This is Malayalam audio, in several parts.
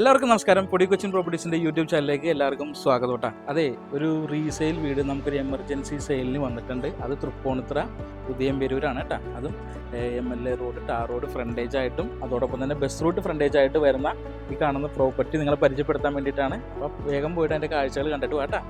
എല്ലാവർക്കും നമസ്കാരം. പൊടി കൊച്ചിൻ പ്രോപ്പർട്ടീസിൻ്റെ യൂട്യൂബ് ചാനലിലേക്ക് എല്ലാവർക്കും സ്വാഗതം കേട്ടോ. അതെ, ഒരു റീസെയിൽ വീട് നമുക്കൊരു എമർജൻസി സെയിലിന് വന്നിട്ടുണ്ട്. അത് തൃപ്പൂണിത്തുറ ഉദയംപേരൂരാണ് കേട്ടോ. അതും MLA road, tar road frontage ആയിട്ടും അതോടൊപ്പം തന്നെ ബസ് റൂട്ട് ഫ്രണ്ടേജ് ആയിട്ട് വരുന്ന ഈ കാണുന്ന പ്രോപ്പർട്ടി നിങ്ങളെ പരിചയപ്പെടുത്താൻ വേണ്ടിയിട്ടാണ്. അപ്പോൾ വേഗം പോയിട്ട് അതിൻ്റെ കാഴ്ചകൾ കണ്ടിട്ട് കേട്ടോ.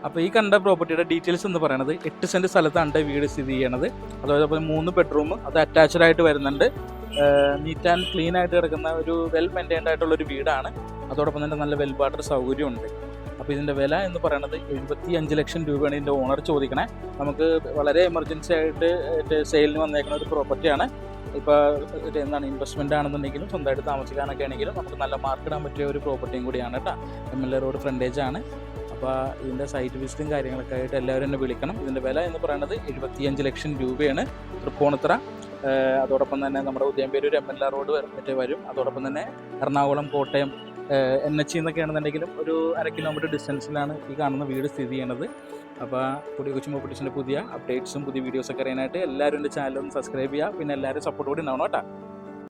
അപ്പോൾ ഈ കണ്ട പ്രോപ്പർട്ടിയുടെ ഡീറ്റെയിൽസ് എന്ന് പറയുന്നത് 8 സെൻറ്റ് സ്ഥലത്താണ് വീട് സ്ഥിതി ചെയ്യണത്. അതോടൊപ്പം 3 ബെഡ്റൂം, അത് അറ്റാച്ച്ഡ് ആയിട്ട് വരുന്നുണ്ട്. നീറ്റ് ആൻഡ് ക്ലീൻ ആയിട്ട് കിടക്കുന്ന ഒരു വെൽ മെയിൻറ്റൈൻഡ് ആയിട്ടുള്ളൊരു വീടാണ്. അതോടൊപ്പം തന്നെ നല്ല വെൽ വാട്ടർ സൗകര്യമുണ്ട്. അപ്പോൾ ഇതിൻ്റെ വില എന്ന് പറയുന്നത് 75 ലക്ഷം രൂപയാണ് ഇതിൻ്റെ ഓണർ ചോദിക്കണേ. നമുക്ക് വളരെ എമർജൻസി ആയിട്ട് സെയിലിന് വന്നേക്കുന്ന ഒരു പ്രോപ്പർട്ടിയാണ്. ഇപ്പോൾ എന്താണ് ഇൻവെസ്റ്റ്മെൻ്റ് ആണെന്നുണ്ടെങ്കിലും സ്വന്തമായിട്ട് താമസിക്കാനൊക്കെ ആണെങ്കിലും നമുക്ക് നല്ല മാർക്കിടാൻ പറ്റിയ ഒരു പ്രോപ്പർട്ടിയും കൂടിയാണ് കേട്ടോ. MLA റോഡ് ഫ്രണ്ടേജ് ആണ്. അപ്പോൾ ഇതിൻ്റെ സൈറ്റ് വിസിറ്റും കാര്യങ്ങളൊക്കെ ആയിട്ട് എല്ലാവരും എന്നെ വിളിക്കണം. ഇതിൻ്റെ വില എന്ന് പറയുന്നത് 75 ലക്ഷം രൂപയാണ്. തൃപ്പൂണിത്തുറ, അതോടൊപ്പം തന്നെ നമ്മുടെ ഉദയംപേരൂർ MLA റോഡ് വരും. അതോടൊപ്പം തന്നെ എറണാകുളം, കോട്ടയം NH എന്നൊക്കെയാണെന്നുണ്ടെങ്കിലും ഒരു 1/2 കിലോമീറ്റർ ഡിസ്റ്റൻസിലാണ് ഈ കാണുന്ന വീട് സ്ഥിതി ചെയ്യണത്. അപ്പോൾ പൊടി കൊച്ചിൻ പ്രോപ്പർട്ടീസിൻ്റെ പുതിയ അപ്ഡേറ്റ്സും പുതിയ വീഡിയോസൊക്കെ അറിയാനായിട്ട് എല്ലാവരും എൻ്റെ ചാനൽ ഒന്ന് സബ്സ്ക്രൈബ് ചെയ്യുക. പിന്നെ എല്ലാവരും സപ്പോർട്ട് കൂടി ഉണ്ടാവണം കേട്ടോ.